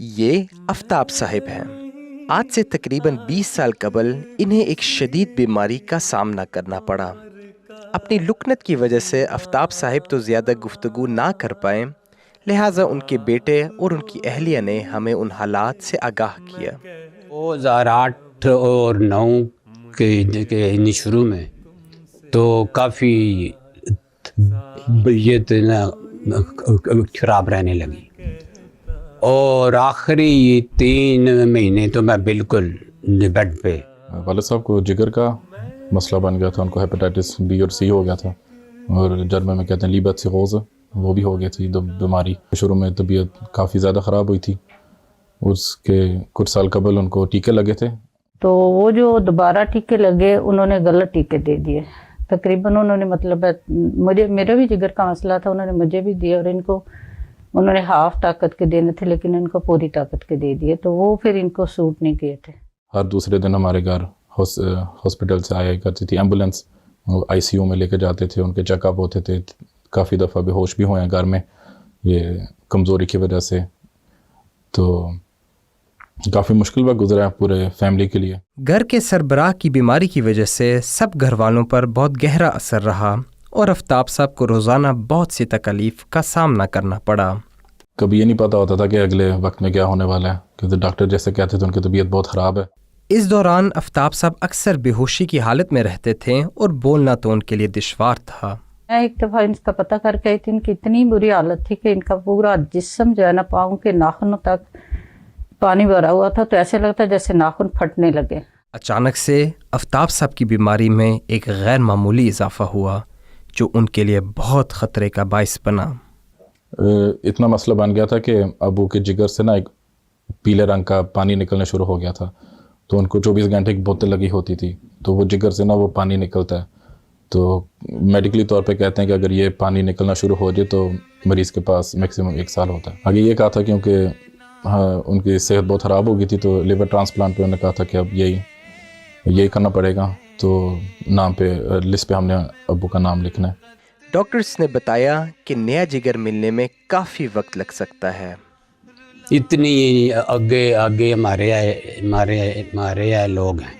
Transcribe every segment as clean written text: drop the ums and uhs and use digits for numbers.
یہ آفتاب صاحب ہیں۔ آج سے تقریباً 20 سال قبل انہیں ایک شدید بیماری کا سامنا کرنا پڑا۔ اپنی لکنت کی وجہ سے آفتاب صاحب تو زیادہ گفتگو نہ کر پائے، لہٰذا ان کے بیٹے اور ان کی اہلیہ نے ہمیں ان حالات سے آگاہ کیا۔ 2008 اور 2009 کے شروع میں تو کافی طبیعت خراب رہنے لگی، اور آخری 3 مہینے تو میں بالکل بیڈ پہ۔ والد صاحب کو جگر کا مسئلہ بن گیا تھا، ان کو ہیپیٹائٹس بی اور سی ہو گیا تھا، اور جرمن میں کہتے ہیں لیبر سیروز، وہ بھی ہو گئی تھی بیماری۔ شروع میں طبیعت کافی زیادہ خراب ہوئی تھی، اس کے کچھ سال قبل ان کو ٹیکے لگے تھے، تو وہ جو دوبارہ ٹیکے لگے انہوں نے غلط ٹیکے دے دیے تقریباً۔ انہوں نے مطلب میرا بھی جگر کا مسئلہ تھا، انہوں نے مجھے بھی دیا، اور ان کو انہوں نے ہاف طاقت کے دینے تھے لیکن ان کو پوری طاقت کے دے دیے، تو وہ پھر ان کو سوٹ نہیں کیے تھے۔ ہر دوسرے دن ہمارے گھر ہاسپٹل سے آیا کرتی تھی ایمبولینس، آئی سی یو میں لے کے جاتے تھے، ان کے چیک اپ ہوتے تھے، کافی دفعہ بے ہوش بھی ہوئے ہیں گھر میں یہ کمزوری کی وجہ سے، تو کافی مشکل وقت گزرا ہے پورے فیملی کے لیے۔ گھر کے سربراہ کی بیماری کی وجہ سے سب گھر والوں پر بہت گہرا اثر رہا، اور آفتاب صاحب کو روزانہ بہت سی تکالیف کا سامنا کرنا پڑا۔ کبھی یہ نہیں پتا ہوتا تھا کہ اگلے وقت میں کیا ہونے والا ہے، کیونکہ ڈاکٹر جیسے کہتے تھے ان کی طبیعت بہت خراب ہے۔ اس دوران آفتاب صاحب اکثر بے ہوشی کی حالت میں رہتے تھے، اور بولنا تو ان کے لیے دشوار تھا۔ میں ایک دفعہ ان کا پتہ کر کے آئی تھی، ان کی اتنی بری حالت تھی کہ ان کا پورا جسم جو ہے نا پاؤں کے ناخنوں تک پانی بھرا ہوا تھا، تو ایسے لگتا جیسے ناخن پھٹنے لگے۔ اچانک سے آفتاب صاحب کی بیماری میں ایک غیر معمولی اضافہ ہوا جو ان کے لیے بہت خطرے کا باعث بنا۔ اتنا مسئلہ بن گیا تھا کہ ابو کے جگر سے نا ایک پیلے رنگ کا پانی نکلنا شروع ہو گیا تھا، تو ان کو 24 گھنٹے ایک بوتل لگی ہوتی تھی، تو وہ جگر سے نا وہ پانی نکلتا ہے، تو میڈیکلی طور پہ کہتے ہیں کہ اگر یہ پانی نکلنا شروع ہو جائے تو مریض کے پاس میکسیمم 1 سال ہوتا ہے۔ آگے یہ کہا تھا کیونکہ ان کی صحت بہت خراب ہو گئی تھی، تو لیور ٹرانسپلانٹ پہ انہوں نے کہا تھا کہ اب یہی کرنا پڑے گا، تو نام پہ لسٹ پہ ہم نے ابو کا نام لکھنا ہے۔ ڈاکٹرز نے بتایا کہ نیا جگر ملنے میں کافی وقت لگ سکتا ہے۔ اتنی آگے ہمارے لوگ ہیں،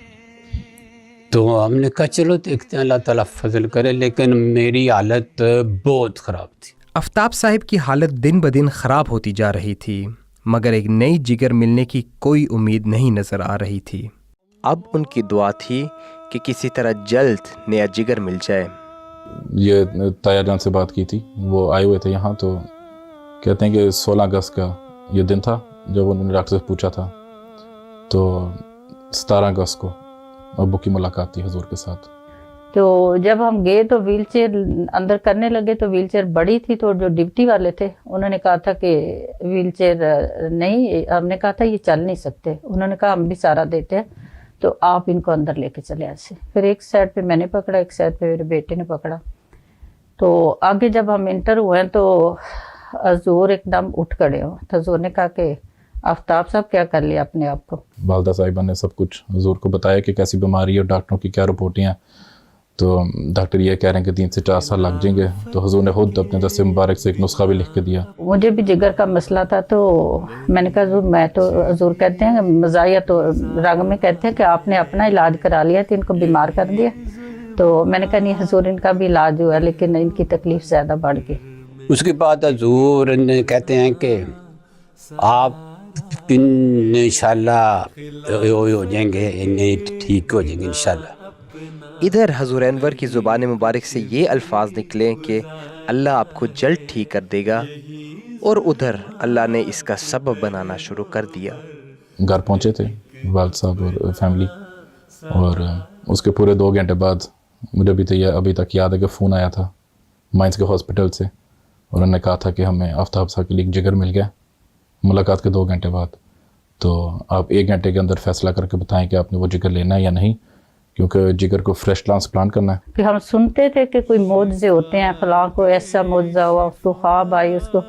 تو ہم نے کہا چلو دیکھتے ہیں، اللہ تعالیٰ فضل کرے، لیکن میری حالت بہت خراب تھی۔ آفتاب صاحب کی حالت دن بدن خراب ہوتی جا رہی تھی، مگر ایک نئی جگر ملنے کی کوئی امید نہیں نظر آ رہی تھی۔ اب ان کی دعا تھی کہ کسی طرح جلد نیا جگر مل جائے۔ یہ تایا جان سے بات کی تھی، وہ آئے ہوئے تھے یہاں، تو کہتے ہیں کہ 16 اگست کا یہ دن تھا جب انہوں نے ڈاکٹر سے پوچھا تھا، تو 17 اگست کو ابو کی ملاقات تھی حضور کے ساتھ۔ تو جب ہم گئے تو ویل چیئر اندر کرنے لگے، تو ویل چیئر بڑی تھی، تو جو ڈپٹی والے تھے انہوں نے کہا تھا کہ ویل چیئر نہیں، ہم نے کہا تھا یہ چل نہیں سکتے، انہوں نے کہا ہم بھی سارا دیتے ہیں، تو آپ ان کو اندر لے کے چلے ایسے۔ پھر ایک سائڈ پہ میں نے پکڑا، ایک سائڈ پہ میرے بیٹے نے پکڑا، تو آگے جب ہم انٹر ہوئے تو حضور ایک دم اٹھ کھڑے ہو، تو حضور نے کہا کہ آفتاب صاحب کیا کر لیا اپنے آپ کو۔ والدہ صاحبہ نے سب کچھ حضور کو بتایا کہ کیسی بیماری ہے اور ڈاکٹروں کی کیا رپورٹیں ہیں، تو ڈاکٹر یہ کہہ رہے ہیں کہ 3 سے 4 سال لگ جائیں گے، تو حضور نے خود اپنے دست مبارک سے ایک نسخہ بھی لکھ کے دیا۔ مجھے بھی جگر کا مسئلہ تھا، تو میں نے کہا حضور میں تو، حضور کہتے ہیں مزاحیہ تو رنگ میں کہتے ہیں کہ آپ نے اپنا علاج کرا لیا تو ان کو بیمار کر دیا، تو میں نے کہا نہیں حضور ان کا بھی علاج ہوا لیکن ان کی تکلیف زیادہ بڑھ گئی۔ اس کے بعد حضور نے کہتے ہیں کہ آپ انشاءاللہ ہو جائیں گے، ٹھیک ہو جائیں گے انشاءاللہ۔ ادھر حضور انور کی زبان مبارک سے یہ الفاظ نکلے کہ اللہ آپ کو جلد ٹھیک کر دے گا، اور ادھر اللہ نے اس کا سبب بنانا شروع کر دیا۔ گھر پہنچے تھے والد صاحب اور فیملی، اور اس کے پورے 2 گھنٹے بعد مجھے ابھی تک یاد ہے کہ فون آیا تھا مائنس کے ہاسپٹل سے، اور انہوں نے کہا تھا کہ ہمیں آفتاب صاحب کے لیے جگر مل گیا ملاقات کے 2 گھنٹے بعد، تو آپ 1 گھنٹے کے اندر فیصلہ کر کے بتائیں کہ آپ نے وہ جگر لینا ہے یا نہیں، کیونکہ جگر کو فریش ٹرانسپلانٹ کرنا ہے۔ کہ ہم سنتے تھے کہ کوئی معجزے ہوتے ہیں، فلاں کو ایسا معجزہ ہوا، اس کو خواب آئی اس کو،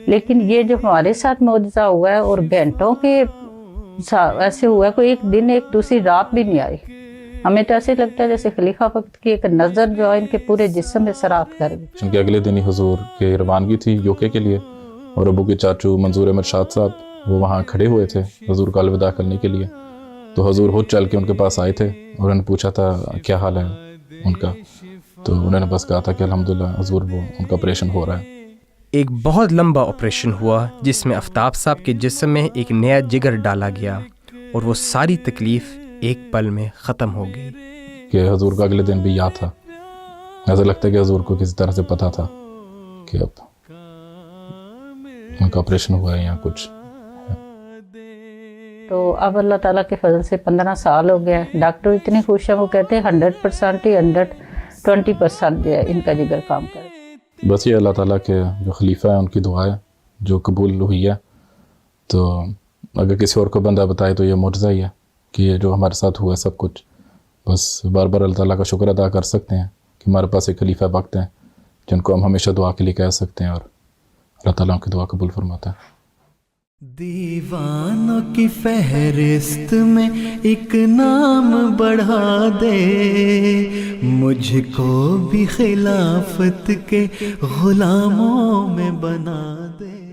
لیکن یہ جو ہمارے ساتھ معجزہ ہوا ہے اور گھنٹوں کے ایسے ہوا ہے، کوئی ایک دن ایک دوسری رات بھی نہیں آئی، ہمیں تو ایسے لگتا ہے جیسے خلیفہ وقت کی ایک نظر جو ہے ان کے پورے جسم میں سرات کر گئی۔ چونکہ اگلے دن ہی حضور کے روانگی تھی UK کے لیے، اور ابو کے چاچو منظور احمد شاد صاحب وہ وہاں کھڑے ہوئے تھے حضور کا الوداع کرنے کے لیے. تو حضور خود چل کے ان کے پاس آئے تھے اور انہوں نے پوچھا تھا کیا حال ہے ان کا. تو انہوں نے بس کہا تھا کہ الحمدللہ حضور وہ ان کا آپریشن ہو رہا ہے. ایک بہت لمبا آپریشن ہوا جس میں آفتاب صاحب کے جسم میں ایک نیا جگر ڈالا گیا اور وہ ساری تکلیف ایک پل میں ختم ہو گئی. کہ حضور کا اگلے دن بھی یاد تھا. ایسا لگتا ہے کہ حضور کو کسی طرح سے پتہ تھا کہ اب ان کا آپریشن ہوا ہے یا کچھ. تو اب اللہ تعالیٰ کے فضل سے 15 سال ہو گیا. ڈاکٹر اتنے خوش ہیں, وہ کہتے ہیں 100% ہی 120% جو ہے ان کا جگر کام کرے. بس یہ اللہ تعالیٰ کے جو خلیفہ ہیں ان کی دعا ہے جو قبول ہوئی ہے. تو اگر کسی اور کو بندہ بتائے تو یہ معجزہ ہی ہے کہ یہ جو ہمارے ساتھ ہوا ہے سب کچھ. بس بار بار اللہ تعالیٰ کا شکر ادا کر سکتے ہیں کہ ہمارے پاس ایک خلیفہ وقت ہیں جن کو ہم ہمیشہ دعا کے لیے کہہ سکتے ہیں اور اللہ تعالیٰ ان کی دعا قبول فرماتا ہے. دیوانوں کی فہرست میں ایک نام بڑھا دے, مجھ کو بھی خلافت کے غلاموں میں بنا دے.